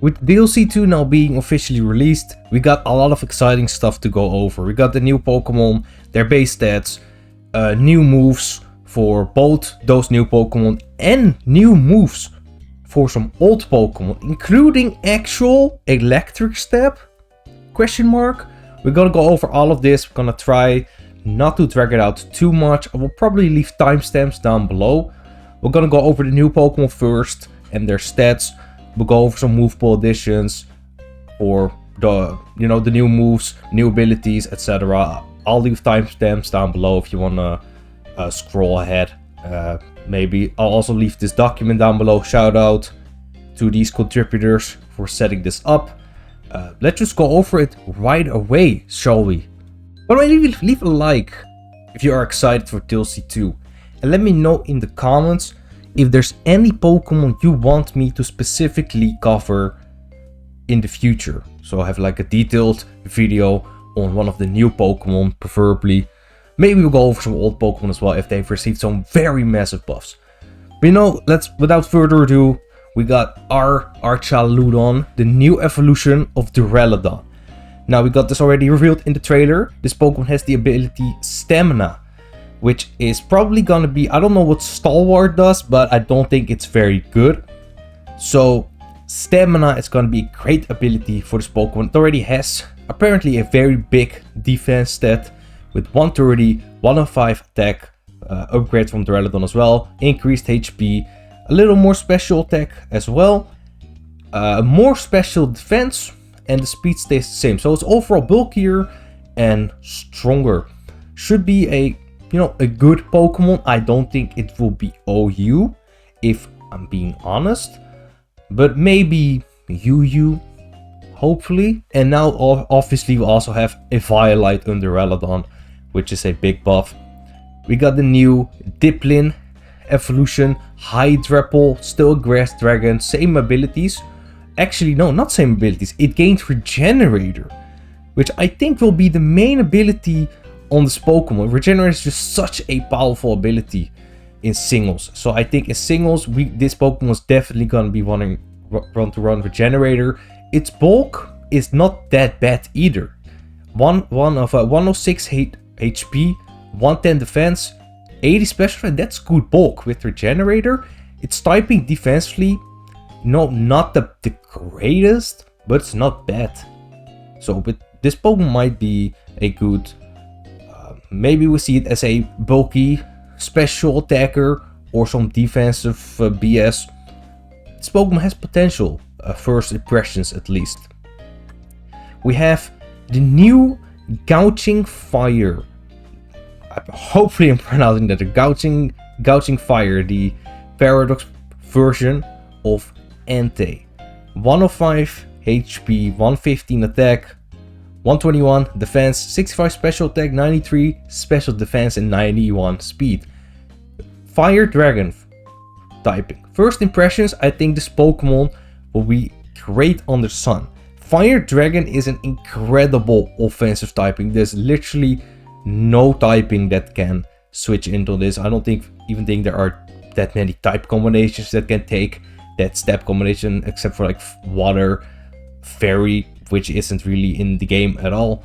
With DLC 2 now being officially released, we got a lot of exciting stuff to go over. We got the new Pokemon, their base stats, new moves for both those new Pokemon, and new moves for some old Pokemon, including actual electric step? Question mark. We're gonna go over all of this. We're gonna try not to drag it out too much. I will probably leave timestamps down below. We're gonna go over the new Pokemon first and their stats. We'll go over some Movepool Additions or the new moves, new abilities, etc. I'll leave timestamps down below if you wanna scroll ahead. Maybe I'll also leave this document down below. Shout out to these contributors for setting this up. Let's just go over it right away, shall we? But leave a like if you are excited for DLC 2. And let me know in the comments if there's any Pokemon you want me to specifically cover in the future. So I have like a detailed video on one of the new Pokemon, preferably. Maybe we'll go over some old Pokemon as well if they've received some very massive buffs. But without further ado, we got our Archaludon, the new evolution of Duraludon. Now we got this already revealed in the trailer. This Pokemon has the ability Stamina, which is probably gonna be, I don't know what Stalwart does, but I don't think it's very good. So Stamina is gonna be a great ability for this Pokemon. It already has apparently a very big defense stat with 130, 105 attack, upgrade from Duraludon as well, increased HP, a little more special attack as well, more special defense, and the speed stays the same. So it's overall bulkier and stronger. Should be a good Pokemon. I don't think it will be OU, if I'm being honest, but maybe UU, hopefully. And now obviously we also have a Violite under Duraludon, which is a big buff. We got the new Diplin evolution, Hydrapple, still a grass dragon, same abilities. Actually, no, not same abilities. It gained Regenerator, which I think will be the main ability on this Pokemon. Regenerator is just such a powerful ability in singles. So I think in singles, this Pokemon is definitely going to be wanting to run Regenerator. Its bulk is not that bad either. 106 HP, 110 defense, 80 special, and that's good bulk. With Regenerator, it's typing defensively. No, not the greatest, but it's not bad. So but this Pokemon might be a good, maybe we see it as a bulky special attacker or some defensive BS. This Pokemon has potential, first impressions at least. We have the new Gouging Fire. Hopefully I'm pronouncing that. The Gouging Fire, the Paradox version of Entei. 105 HP, 115 attack, 121 defense, 65 special attack, 93 special defense, and 91 speed. Fire Dragon typing. First impressions, I think this Pokemon will be great under Sun. Fire Dragon is an incredible offensive typing. There's literally no typing that can switch into this. I don't even think there are that many type combinations that can take that step combination, except for like Water, Fairy, which isn't really in the game at all.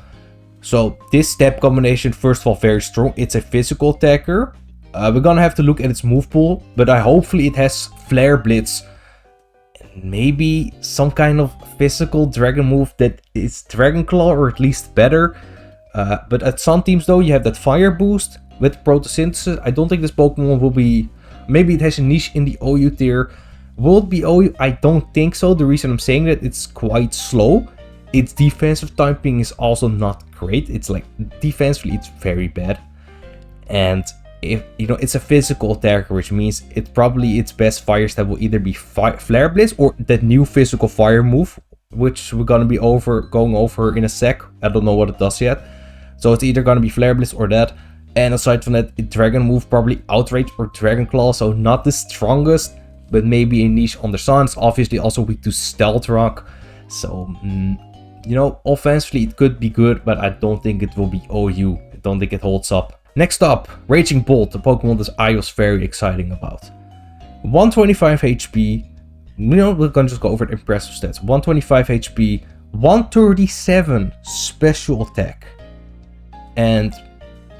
So this step combination, first of all, very strong. It's a physical attacker. We're gonna have to look at its move pool, but hopefully it has Flare Blitz, and maybe some kind of physical dragon move that is Dragon Claw, or at least better. But at some teams though, you have that Fire Boost with Photosynthesis. I don't think this Pokemon will be, maybe it has a niche in the OU tier. Will it be OU? I don't think so. The reason I'm saying that, it's quite slow. Its defensive typing is also not great. It's like defensively it's very bad. And if it's a physical attacker, which means its best fire step will either be Flare Blitz or that new physical fire move, which we're gonna be going over in a sec. I don't know what it does yet. So it's either gonna be Flare Blitz or that. And aside from that, Dragon move probably Outrage or Dragon Claw. So not the strongest, but maybe a niche on the Sun. It's obviously also weak to Stealth Rock. So, offensively it could be good, but I don't think it will be OU. I don't think it holds up. Next up, Raging Bolt, the Pokemon that I was very excited about. 125 HP, we're gonna just go over the impressive stats. 125 HP, 137 special attack, and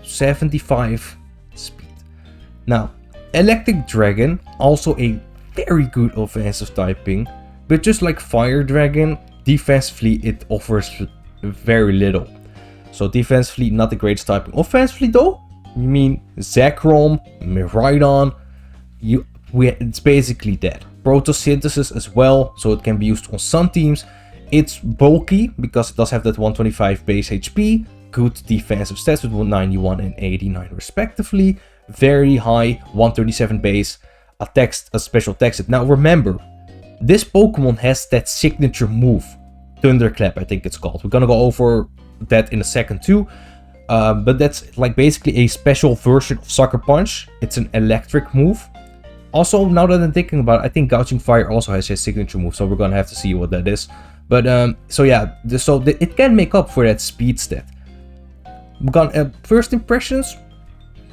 75 speed. Now, Electric Dragon, also a very good offensive typing, but just like Fire Dragon, defensively it offers very little. So defensively, not the greatest typing. Offensively though, you mean Zekrom, Miraidon, it's basically that. Photosynthesis as well, so it can be used on some teams. It's bulky because it does have that 125 base HP, good defensive stats with 91 and 89 respectively, very high 137 base, attacks, a special attack set. Now remember, this Pokemon has that signature move, Thunderclap I think it's called. We're gonna go over that in a second too, but that's like basically a special version of Sucker Punch. It's an electric move. Also, now that I'm thinking about it, I think Gouging Fire also has a signature move, so we're gonna have to see what that is. But so yeah, it can make up for that speed stat. First impressions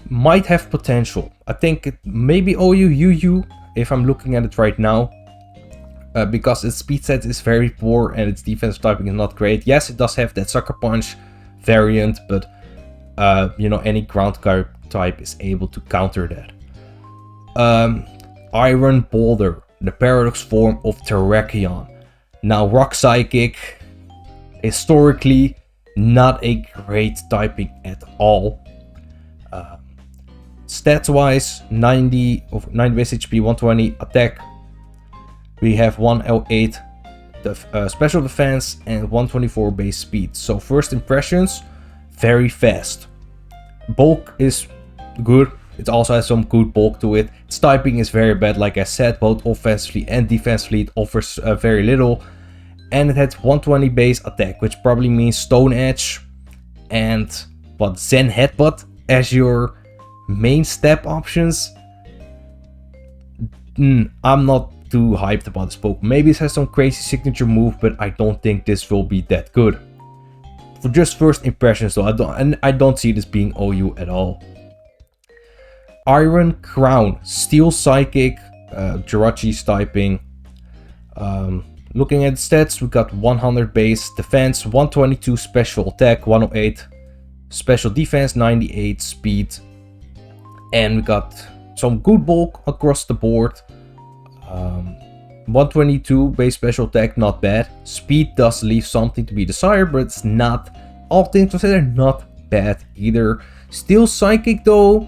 might have potential. I think it maybe OU UU if I'm looking at it right now, because its speed stat is very poor and its defensive typing is not great. Yes, it does have that Sucker Punch variant, but any ground type is able to counter that. Iron Boulder, the paradox form of Terrakion. Now, Rock Psychic, historically not a great typing at all. Stats wise, 90 base HP, 120 attack. We have 108 special defense and 124 base speed. So first impressions, very fast. Bulk is good. It also has some good bulk to it. Its typing is very bad, like I said, both offensively and defensively. It offers very little. And it had 120 base attack, which probably means Stone Edge and Zen Headbutt as your main step options. I'm not too hyped about this Pokemon. Maybe it has some crazy signature move, but I don't think this will be that good. For just first impressions though, I don't see this being OU at all. Iron Crown, Steel Psychic, Jirachi's typing. Looking at the stats, we got 100 base defense, 122 special attack, 108 special defense, 98 speed, and we got some good bulk across the board. 122 base special attack, not bad. Speed does leave something to be desired, but it's not, all things considered, not bad either. Steel Psychic though,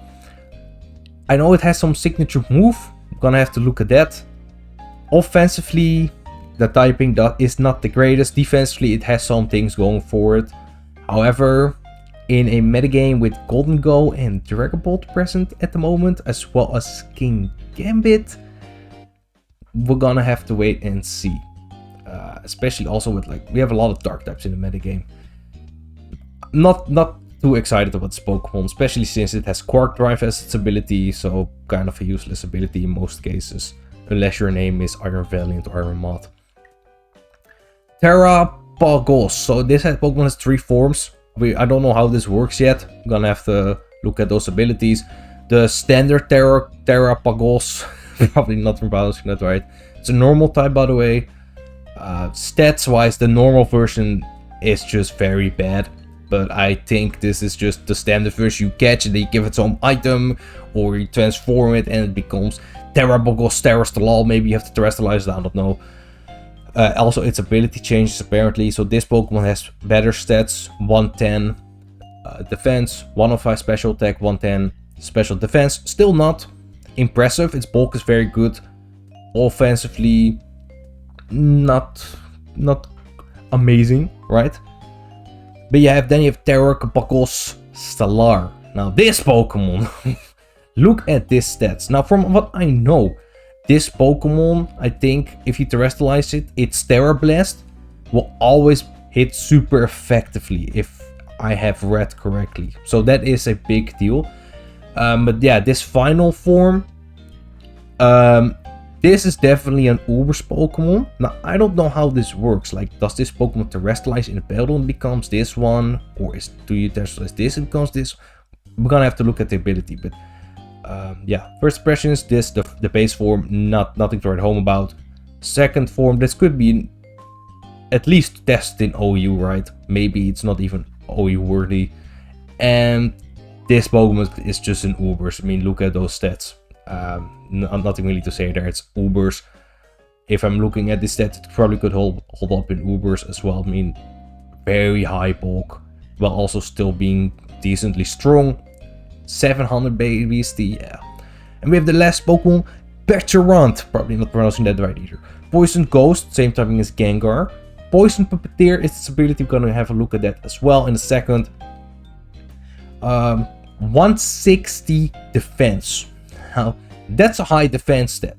I know it has some signature move. I'm gonna have to look at that. Offensively, the typing is not the greatest. Defensively, it has some things going for it. However, in a metagame with Golden Go and Dragon Bolt present at the moment, as well as King Gambit, we're gonna have to wait and see. Especially also with, like, we have a lot of dark types in the metagame. Not too excited about this Pokemon, especially since it has Quark Drive as its ability, so kind of a useless ability in most cases, unless your name is Iron Valiant or Iron Moth. Terrapagos. So this Pokemon has 3 forms. I don't know how this works yet. I'm gonna have to look at those abilities. The standard Terrapagos, probably not pronouncing that right. It's a normal type, by the way. Stats wise, the normal version is just very bad. But I think this is just the standard version you catch, and they give it some item, or you transform it and it becomes Terrapagos Terrestrial. Maybe you have to terrestrialize it, I don't know. Also, its ability changes apparently. So this Pokemon has better stats, 110 defense, 105 special attack, 110 special defense. Still not impressive. Its bulk is very good. Offensively, not amazing, right? But then you have Terrapagos Stellar. Now this Pokemon, look at this stats. Now from what I know, this Pokemon, I think if you terrestrialize it, its Terra Blast will always hit super effectively, if I have read correctly. So that is a big deal. But yeah, this final form, this is definitely an Ubers Pokemon. Now, I don't know how this works. Like, does this Pokemon terrestrialize in a battle and becomes this one? Or do you terrestrialize this and becomes this? We're gonna have to look at the ability. But yeah, first impressions, the base form, nothing to write home about. Second form, this could be at least tested in OU, right? Maybe it's not even OU worthy. And this Pokemon is just an Ubers. I mean, look at those stats. Nothing really to say there. It's Ubers. If I'm looking at this stat, it probably could hold up in Ubers as well. I mean, very high bulk, while also still being decently strong. 700 babies, yeah. And we have the last Pokemon, Peturant. Probably not pronouncing that right either. Poison Ghost, same timing as Gengar. Poison Puppeteer is its ability. We're gonna have a look at that as well in a second. 160 defense. Now, that's a high defense stat.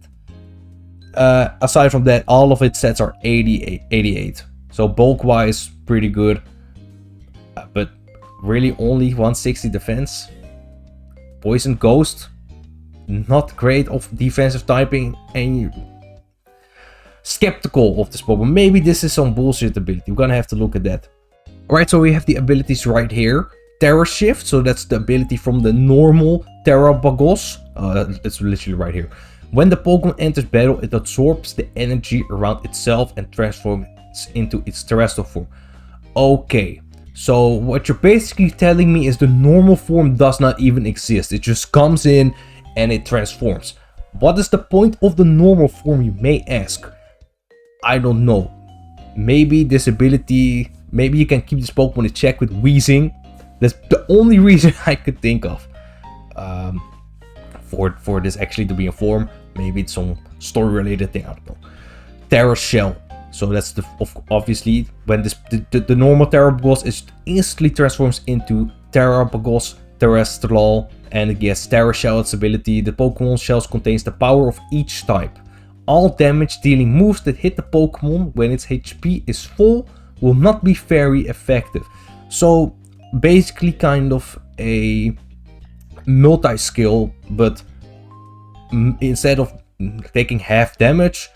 Aside from that, all of its stats are 88. So bulk-wise, pretty good. But really only 160 defense. Poison Ghost, not great of defensive typing. And skeptical of this Pokemon. Maybe this is some bullshit ability. We're gonna have to look at that. Alright, so we have the abilities right here. Terra Shift, so that's the ability from the normal Terrabagos. It's literally right here. When the Pokemon enters battle, it absorbs the energy around itself and transforms into its terrestrial form. Okay, so what you're basically telling me is the normal form does not even exist. It just comes in and it transforms. What is the point of the normal form, you may ask? I don't know. Maybe this ability, maybe you can keep this Pokemon in check with wheezing. That's the only reason I could think of. For this actually to be a form. Maybe it's some story related thing, I don't know. Terra Shell. So that's the obviously when the normal Terrabagos is instantly transforms into Terrabagos Terrestrial, and it gets Terra Shell its ability. The Pokemon shells contains the power of each type. All damage dealing moves that hit the Pokemon when its HP is full will not be very effective. So basically kind of a multi-skill, but instead of taking half damage,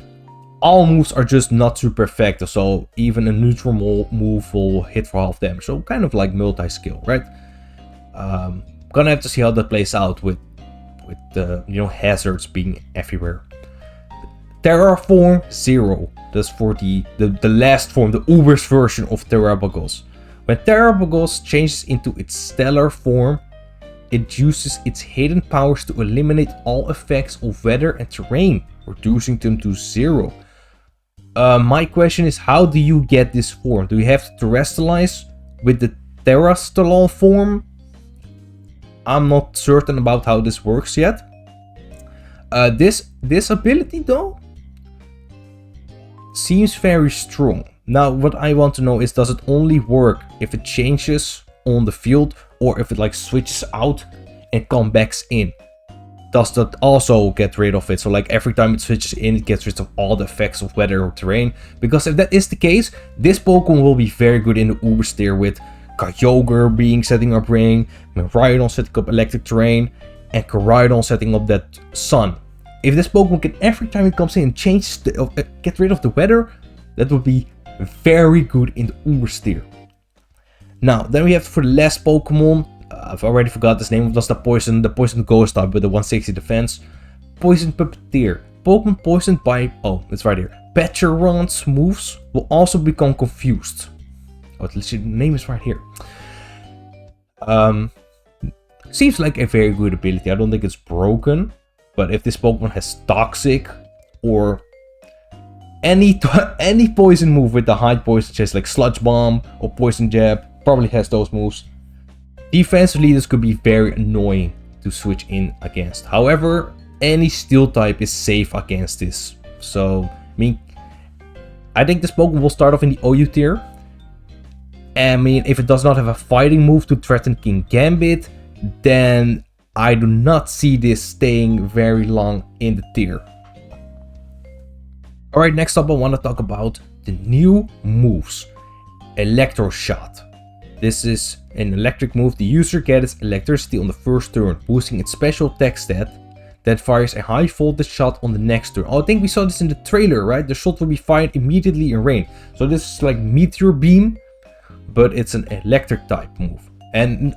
all moves are just not super effective. So even a neutral move will hit for half damage. So kind of like multi-skill, right? Gonna have to see how that plays out with the hazards being everywhere. Terraform 0. That's for the last form, the Ubers version of Terrabagos. When Terrabagos changes into its stellar form, it uses its hidden powers to eliminate all effects of weather and terrain, reducing them to 0. My question is, how do you get this form? Do you have to terrestrialize with the terrestrial form? I'm not certain about how this works yet. This ability though seems very strong. Now what I want to know is, does it only work if it changes on the field, or if it like switches out and comes back in? Does that also get rid of it? So like every time it switches in, it gets rid of all the effects of weather or terrain? Because if that is the case, this Pokemon will be very good in the Ubers tier, with Kyogre being setting up rain, Miraidon setting up electric terrain, and Koraidon setting up that sun. If this Pokemon can, every time it comes in, change get rid of the weather, that would be very good in the Ubers tier. Now, then we have for the last Pokemon, I've already forgot his name, that's the Poison Ghost type with the 160 defense. Poison Puppeteer. Pokemon poisoned by, oh, it's right here, Peturant's moves will also become confused. Oh, the name is right here. Seems like a very good ability. I don't think it's broken, but if this Pokemon has Toxic or any poison move with the high poison chest, like Sludge Bomb or Poison Jab, probably has those moves. Defensively, this could be very annoying to switch in against. However, any Steel type is safe against this. So, I mean, I think this Pokemon will start off in the OU tier. I mean, if it does not have a fighting move to threaten King Gambit, then I do not see this staying very long in the tier. Alright, next up I want to talk about the new moves. Electro Shot. This is an electric move. The user gets electricity on the first turn, boosting its special attack stat that fires a high voltage shot on the next turn. Oh, I think we saw this in the trailer, right? The shot will be fired immediately in rain. So this is like Meteor Beam, but it's an electric type move. And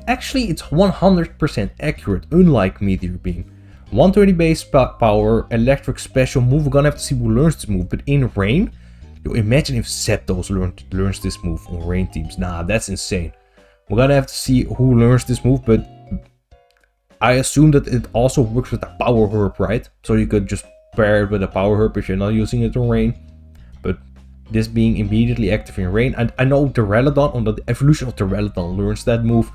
actually it's 100% accurate, unlike Meteor Beam. 120 base power, electric special move. We're gonna have to see who learns this move, but in rain, yo, imagine if Zapdos learns this move on rain teams. Nah, that's insane. We're gonna have to see who learns this move, but I assume that it also works with the power herb, right? So you could just pair it with a power herb if you're not using it on rain. But this being immediately active in rain, I know Duraludon, on the evolution of Duraludon, learns that move,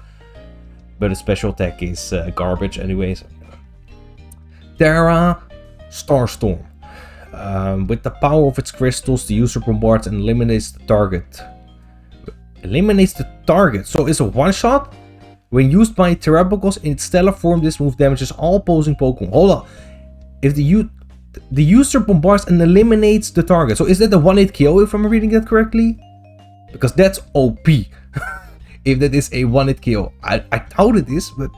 but its special attack is garbage anyways. Terra Starstorm. With the power of its crystals, the user bombards and eliminates the target. Eliminates the target, so it's a one-shot? When used by Terrapagos in its stellar form, this move damages all opposing Pokemon. Hold on. If the user bombards and eliminates the target. So is that a one-hit KO if I'm reading that correctly? Because that's OP. If that is a one-hit KO. I doubt it is, but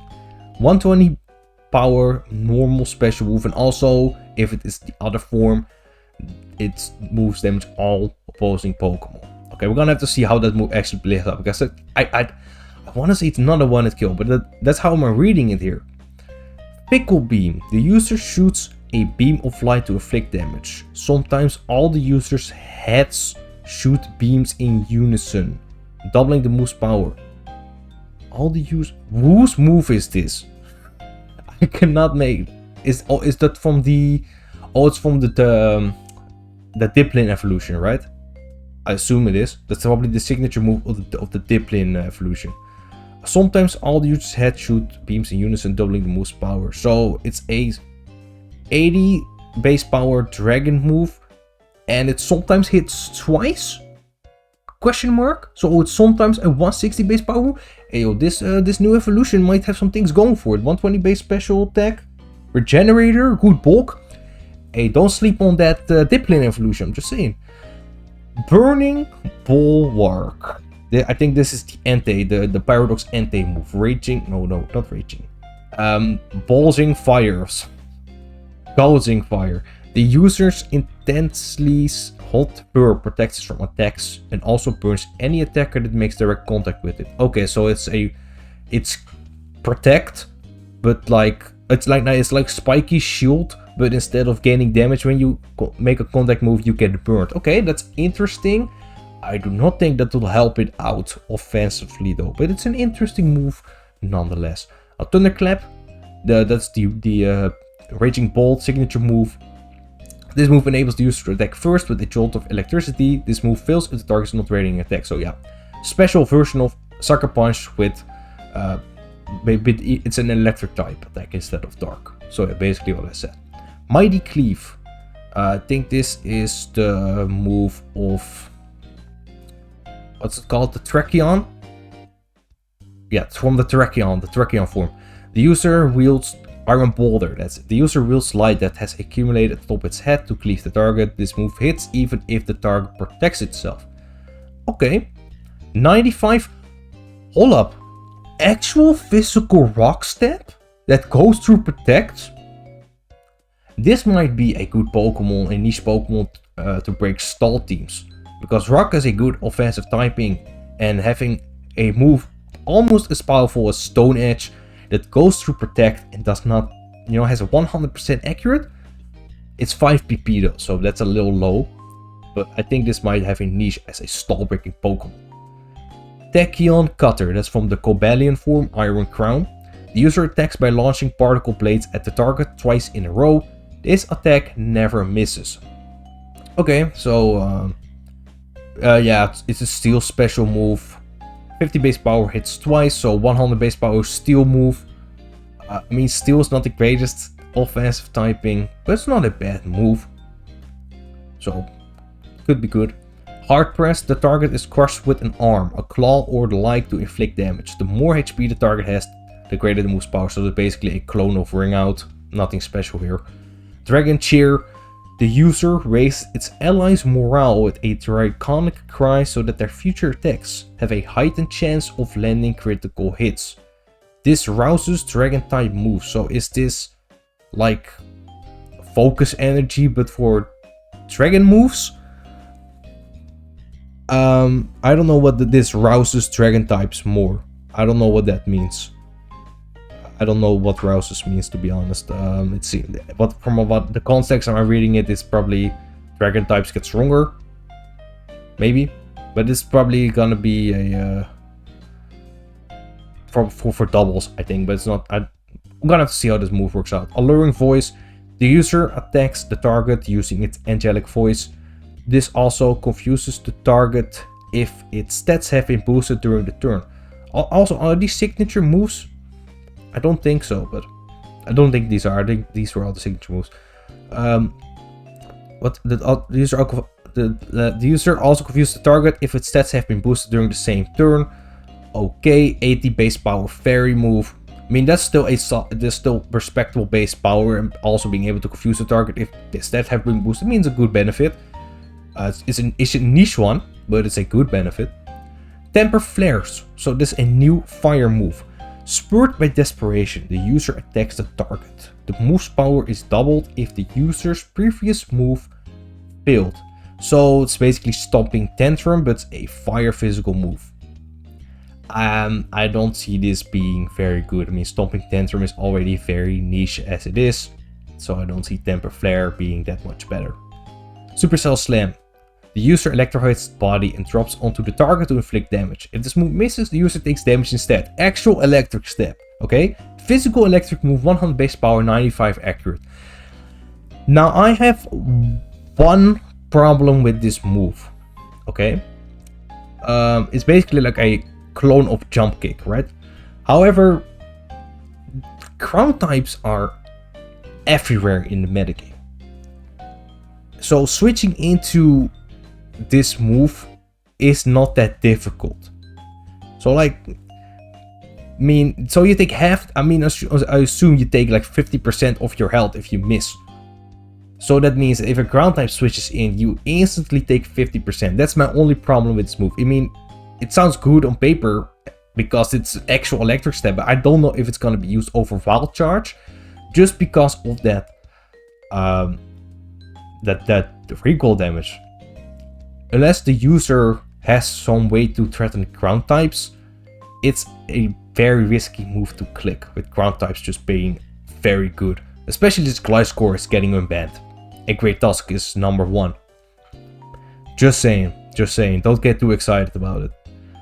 120 power, normal special move, and also if it is the other form, its moves damage all opposing Pokemon. Okay, we're gonna have to see how that move actually plays out, because I want to say it's not a one-hit kill, but that's how I'm reading it here. Pickle Beam. The user shoots a beam of light to inflict damage. Sometimes all the user's heads shoot beams in unison, doubling the move's power. All the use. Whose move is this? I cannot make. Is that from the? Oh, it's from the Diplin evolution, right? I assume it is. That's probably the signature move of the Diplin evolution. Sometimes all the users' heads shoot beams in unison, doubling the move's power. So it's a 80 base power dragon move, and it sometimes hits twice? Question mark? So it's sometimes a 160 base power. Hey yo, this new evolution might have some things going for it. 120 base special attack, regenerator, good bulk. Hey, don't sleep on that Diplin evolution. I'm just saying. Burning Bulwark. I think this is the Entei, the Paradox Entei move. Raging, no, not Raging. Bulging Fires. Gouging Fire. The user's intensely hot burn protects from attacks and also burns any attacker that makes direct contact with it. Okay, so it's protect, but it's like Spiky Shield, but instead of gaining damage when you make a contact move, you get burned. Okay, that's interesting. I do not think that will help it out offensively though, but it's an interesting move nonetheless. A Thunderclap, that's the Raging Bolt signature move. This move enables the user to attack first with a jolt of electricity. This move fails if the target is not radiating attack. So yeah, special version of Sucker Punch with it's an electric type attack instead of dark. So yeah, basically what I said. Mighty Cleave. I think this is the move of, what's it called? The Tracheon? Yeah, it's from the Tracheon form. The user wields Iron Boulder, that's it. The user wields light that has accumulated atop its head to cleave the target. This move hits even if the target protects itself. Okay. 95. Hold up. Actual physical rock step that goes through protect? This might be a good Pokemon, a niche Pokemon to break stall teams. Because rock is a good offensive typing, and having a move almost as powerful as Stone Edge that goes through protect and does not, has a 100% accurate. It's 5 PP though, so that's a little low. But I think this might have a niche as a stall breaking Pokemon. Tachyon Cutter, that's from the Cobalion form, Iron Crown. The user attacks by launching particle blades at the target twice in a row. This attack never misses. Okay, so yeah, it's a steel special move. 50 base power hits twice, so 100 base power steel move. I mean, steel is not the greatest offensive typing, but it's not a bad move. So, could be good. Hard press, the target is crushed with an arm, a claw, or the like to inflict damage. The more HP the target has, the greater the move's power. So, it's basically a clone of Ring Out. Nothing special here. Dragon Cheer. The user raises its allies' morale with a draconic cry so that their future attacks have a heightened chance of landing critical hits. This rouses dragon type moves. So is this like focus energy but for dragon moves? I don't know what this rouses dragon types more. I don't know what that means. I don't know what Rouses means, to be honest. It's but from what the context I'm reading it is probably dragon types get stronger. Maybe. But it's probably gonna be a for doubles, I think, but it's not. I'm gonna have to see how this move works out. Alluring Voice. The user attacks the target using its angelic voice. This also confuses the target if its stats have been boosted during the turn. Also, are these signature moves? I don't think so, but I don't think these are. I think these were all the signature moves. What the user also confuses the target if its stats have been boosted during the same turn. Okay, 80 base power fairy move. I mean, that's still respectable base power, and also being able to confuse the target if the stats have been boosted means a good benefit. It's a niche one, but it's a good benefit. Temper Flares. So this is a new fire move. Spurred by desperation, the user attacks the target. The move's power is doubled if the user's previous move failed. So it's basically Stomping Tantrum, but a fire physical move. I don't see this being very good. I mean, Stomping Tantrum is already very niche as it is, so I don't see Temper Flare being that much better. Supercell Slam. The user electrifies its body and drops onto the target to inflict damage. If this move misses, the user takes damage instead. Actual electric step, okay? Physical electric move, 100 base power, 95 accurate. Now, I have one problem with this move, okay? It's basically like a clone of Jump Kick, right? However, ground types are everywhere in the metagame. So switching into this move is not that difficult. So like, I mean, so you take half, I mean, I assume you take like 50% of your health if you miss. So that means if a ground type switches in, you instantly take 50%. That's my only problem with this move. I mean, it sounds good on paper because it's actual electric step, but I don't know if it's going to be used over Wild Charge, just because of that that recoil damage. Unless the user has some way to threaten ground types, it's a very risky move to click, with ground types just being very good. Especially this Gliscor is getting unbanned. A Great Tusk is #1. Just saying, don't get too excited about it.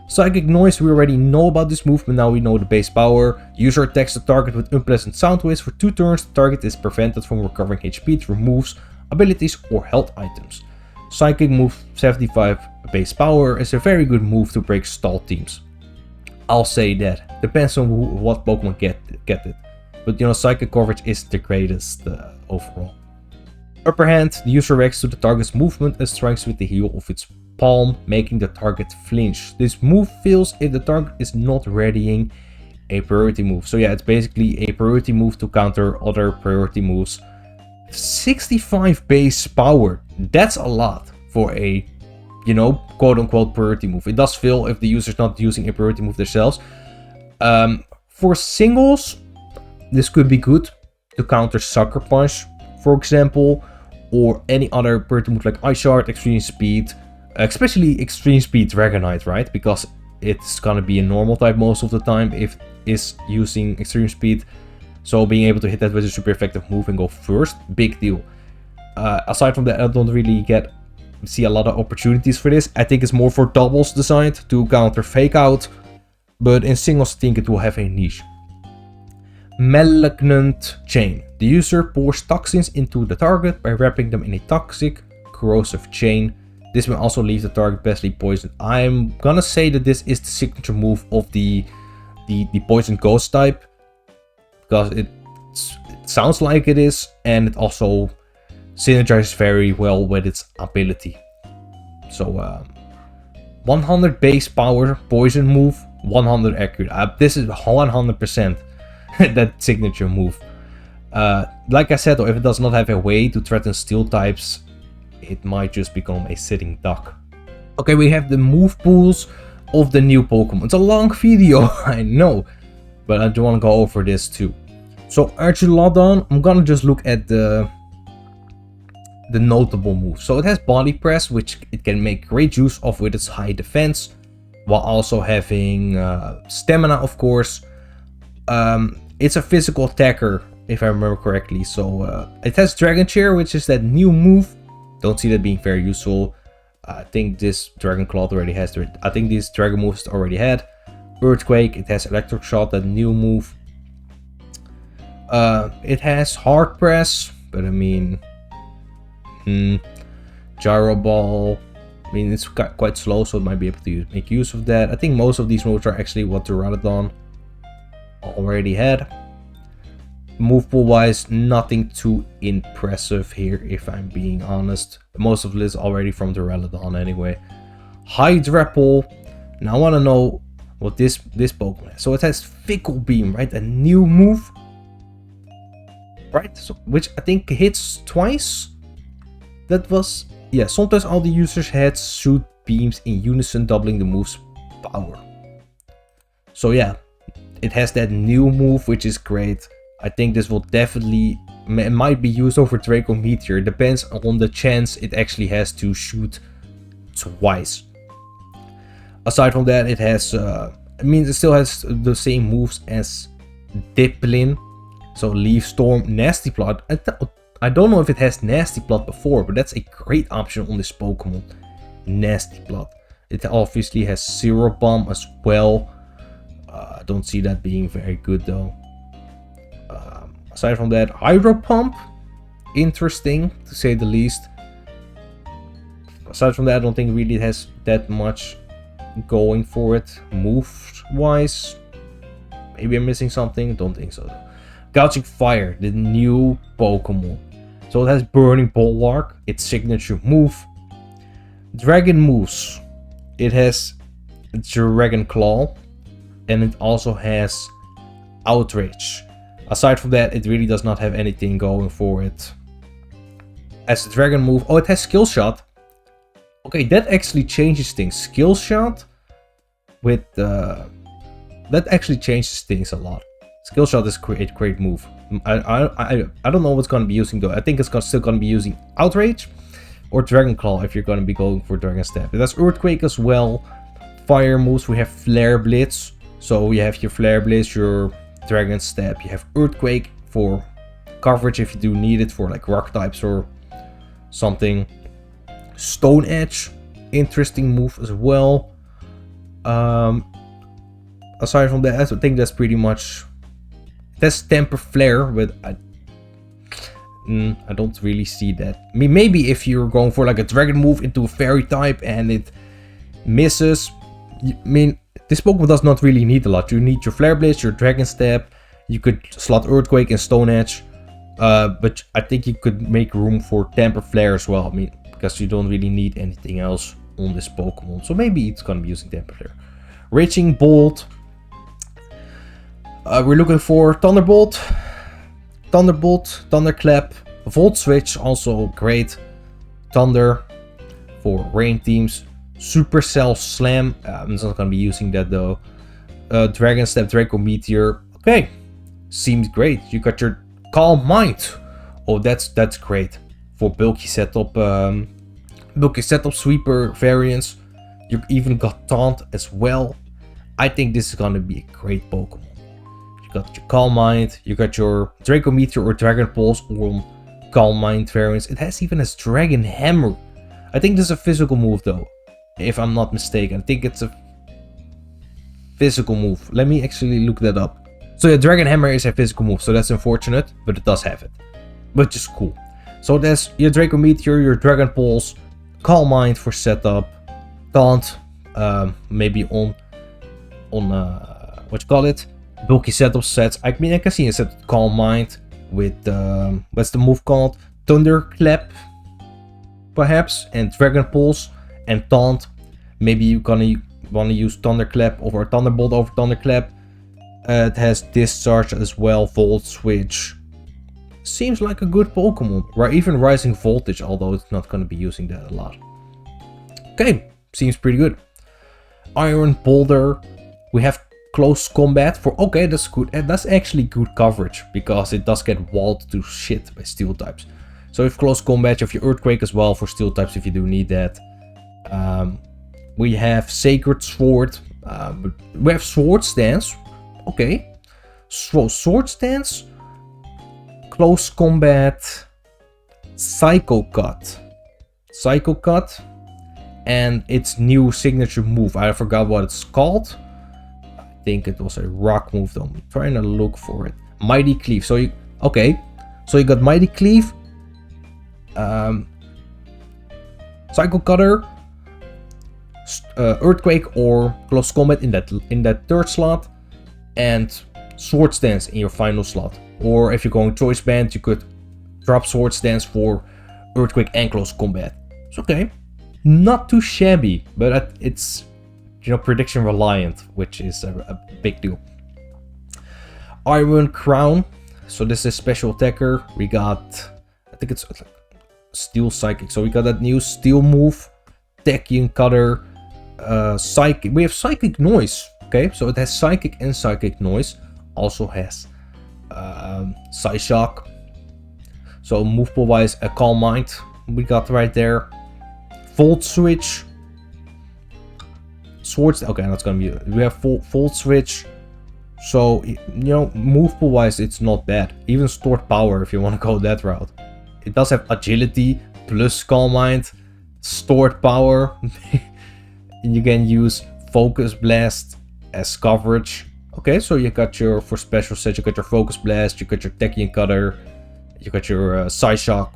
Psychic Noise, we already know about this move, but now we know the base power. User attacks the target with unpleasant sound waves for 2 turns. The target is prevented from recovering HP through moves, abilities, or health items. Psychic move, 75 base power, is a very good move to break stall teams. I'll say that. Depends on what Pokemon get it. But you know, Psychic coverage is the greatest overall. Upper Hand, the user reacts to the target's movement and strikes with the heel of its palm, making the target flinch. This move fails if the target is not readying a priority move. So yeah, it's basically a priority move to counter other priority moves. 65 base power, that's a lot for a, you know, quote-unquote priority move. It does fail if the user's not using a priority move themselves. For singles, this could be good to counter Sucker Punch, for example, or any other priority move like Ice Shard, Extreme Speed, especially Extreme Speed Dragonite, right? Because it's gonna be a normal type most of the time if it's using Extreme Speed. So being able to hit that with a super effective move and go first, big deal. Aside from that, I don't really see a lot of opportunities for this. I think it's more for doubles designed to counter Fake Out, but in singles I think it will have a niche. Malignant Chain. The user pours toxins into the target by wrapping them in a toxic, corrosive chain. This will also leave the target badly poisoned. I'm gonna say that this is the signature move of the Poison Ghost type, because it sounds like it is, and it also synergizes very well with its ability. So 100 base power poison move, 100 accurate. This is 100% that signature move. Like I said though, if it does not have a way to threaten steel types, it might just become a sitting duck. Okay, we have the move pools of the new Pokemon. It's a long video, I know, but I do want to go over this too. So Archulodon, I'm gonna just look at the notable moves. So it has Body Press, which it can make great use of with its high defense, while also having stamina, of course. It's a physical attacker, if I remember correctly. So it has Dragon Chair, which is that new move. Don't see that being very useful. I think this Dragon Claw already has. I think these Dragon moves already had. Earthquake. It has Electric Shot, that new move. It has Hard Press, but I mean, Gyro Ball. I mean, it's quite slow, so it might be able to make use of that. I think most of these moves are actually what the Duraludon already had. Movepool wise, nothing too impressive here, if I'm being honest. Most of it is already from the Duraludon anyway. Hydrapple. Now I want to know what this Pokemon has. So it has Fickle Beam, right? A new move, right? So, which I think hits twice. That was, yeah. Sometimes all the users had shoot beams in unison, doubling the move's power. So yeah, it has that new move, which is great. I think this will definitely, it might be used over Draco Meteor. Depends on the chance it actually has to shoot twice. Aside from that, it has, I mean, it still has the same moves as Diplin. So Leaf Storm, Nasty Plot. I don't know if it has Nasty Plot before, but that's a great option on this Pokemon. Nasty Plot. It obviously has Zero Bomb as well. I don't see that being very good though. Aside from that, Hydro Pump. Interesting, to say the least. Aside from that, I don't think really it has that much going for it. Move-wise, maybe I'm missing something. Don't think so though. Gouging Fire, the new Pokemon. So it has Burning Bulwark, its signature move. Dragon moves. It has Dragon Claw. And it also has Outrage. Aside from that, it really does not have anything going for it. As a Dragon move, oh, it has Skill Shot. Okay, that actually changes things. Skill Shot with that actually changes things a lot. Skill Shot is a great move. I don't know what's gonna be using though. I think it's still gonna be using Outrage or Dragon Claw if you're gonna be going for Dragon Step. It has Earthquake as well. Fire moves, we have Flare Blitz. So you have your Flare Blitz, your Dragon Step, you have Earthquake for coverage if you do need it for like rock types or something. Stone Edge, interesting move as well. Aside from that, I think that's pretty much. That's Temper Flare, but I don't really see that. I mean, maybe if you're going for like a Dragon move into a Fairy type and it misses, I mean, this Pokemon does not really need a lot. You need your Flare Blitz, your Dragon Step. You could slot Earthquake and Stone Edge. But I think you could make room for Temper Flare as well. I mean, because you don't really need anything else on this Pokemon. So maybe it's going to be using Temper Flare. Raging Bolt. We're looking for Thunderbolt. Thunderclap. Volt Switch, also great. Thunder for rain teams. Supercell Slam, I'm not going to be using that though. Dragon Step, Draco Meteor, okay, seems great. You got your Calm Mind. Oh, that's great for bulky setup sweeper variants. You even got Taunt as well. I think this is going to be a great Pokemon. You got your Calm Mind, you got your Draco Meteor or Dragon Pulse on Calm Mind variants. It has even a Dragon Hammer. I think this is a physical move though. If I'm not mistaken, I think it's a physical move. Let me actually look that up. So yeah, Dragon Hammer is a physical move, so that's unfortunate, but it does have it, which is cool. So there's your Draco Meteor, your Dragon Pulse, Calm Mind for setup, Taunt, maybe on what you call it, bulky setup sets. I mean, I can see a set of Calm Mind with what's the move called, Thunderclap, perhaps, and Dragon Pulse. And Taunt, maybe you're gonna want to use Thunderclap over Thunderbolt over Thunderclap. It has Discharge as well, Volt Switch. Seems like a good Pokemon. Or even Rising Voltage, although it's not gonna be using that a lot. Okay, seems pretty good. Iron Boulder. We have Close Combat for, okay, that's good. And that's actually good coverage because it does get walled to shit by Steel types. So if Close Combat, you have your Earthquake as well for Steel types if you do need that. We have Sacred Sword. We have Sword Stance. Okay. Sword Stance, Close Combat, Psycho Cut, and its new signature move. I forgot what it's called. I think it was a rock move though. I'm trying to look for it. Mighty Cleave. So you got Mighty Cleave, Psycho Cutter, Earthquake or Close Combat in that third slot, and Sword Stance in your final slot. Or if you're going Choice Band, you could drop Sword Stance for Earthquake and Close Combat. It's okay, not too shabby, but it's, you know, prediction reliant, which is a big deal. Iron Crown. So this is special attacker. We got, I think it's Steel Psychic. So we got that new Steel move, Tachyon Cutter, Psychic. We have Psychic Noise. Okay, so it has Psychic and Psychic Noise. Also has Psyshock. So Movepool wise, a Calm Mind we got right there. Volt Switch. Swords. Okay, that's gonna be. We have Volt Switch. So, you know, Movepool wise, it's not bad. Even Stored Power, if you want to go that route. It does have Agility plus Calm Mind, Stored Power. You can use Focus Blast as coverage. Okay, so you got your, for special sets, you got your Focus Blast, you got your Tachyon Cutter, you got your Psyshock.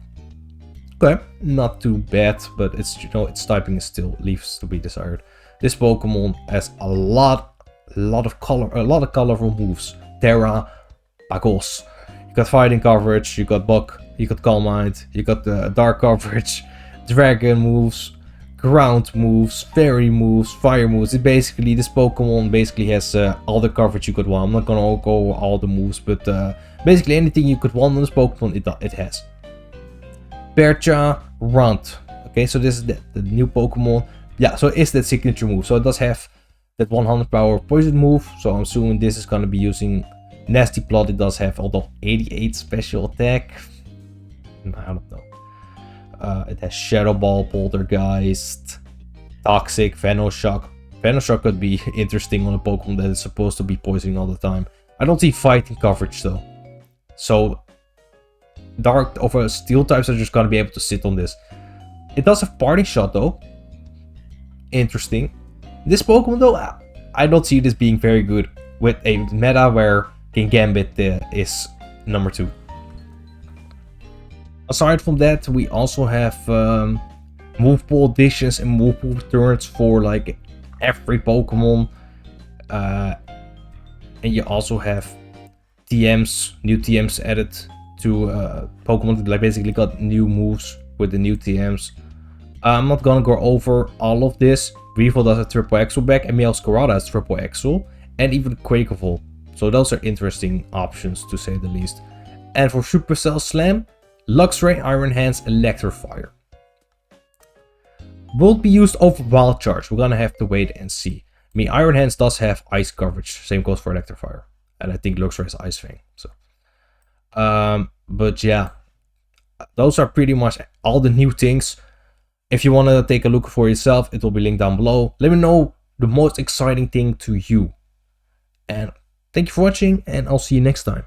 Okay, not too bad, but it's, you know, its typing still leaves to be desired. This Pokemon has a lot of colorful moves. Terra, Pagos. You got fighting coverage, you got Bug, you got Calm Mind, you got the dark coverage, dragon moves, ground moves, fairy moves, fire moves. This Pokemon basically has all the coverage you could want. I'm not gonna go over all the moves, but basically anything you could want on this Pokemon, it has. Percha, Runt. Okay, so this is the new Pokemon. Yeah, so it's that signature move. So it does have that 100 power poison move. So I'm assuming this is gonna be using Nasty Plot. It does have although 88 special attack. I don't know. It has Shadow Ball, Poltergeist, Toxic, Venoshock. Venoshock could be interesting on a Pokemon that is supposed to be poisoning all the time. I don't see fighting coverage though. So dark over steel types are just gonna be able to sit on this. It does have Parting Shot though. Interesting. This Pokemon though, I don't see this being very good with a meta where King Gambit is number 2. Aside from that, we also have Movepool Additions and Movepool Returns for like every Pokemon. And you also have TMs, new TMs added to Pokemon that like basically got new moves with the new TMs. I'm not gonna go over all of this. Weevil does a triple Axel back, and Meowscarada has triple Axel, and even Quakerful. So those are interesting options to say the least. And for Supercell Slam, Luxray, Iron Hands, Electrifire. Will it be used over Wild Charge? We're gonna have to wait and see. I mean, Iron Hands does have ice coverage. Same goes for Electrifire. And I think Luxray has Ice Fang. So, but yeah, those are pretty much all the new things. If you want to take a look for yourself, it will be linked down below. Let me know the most exciting thing to you. And thank you for watching, and I'll see you next time.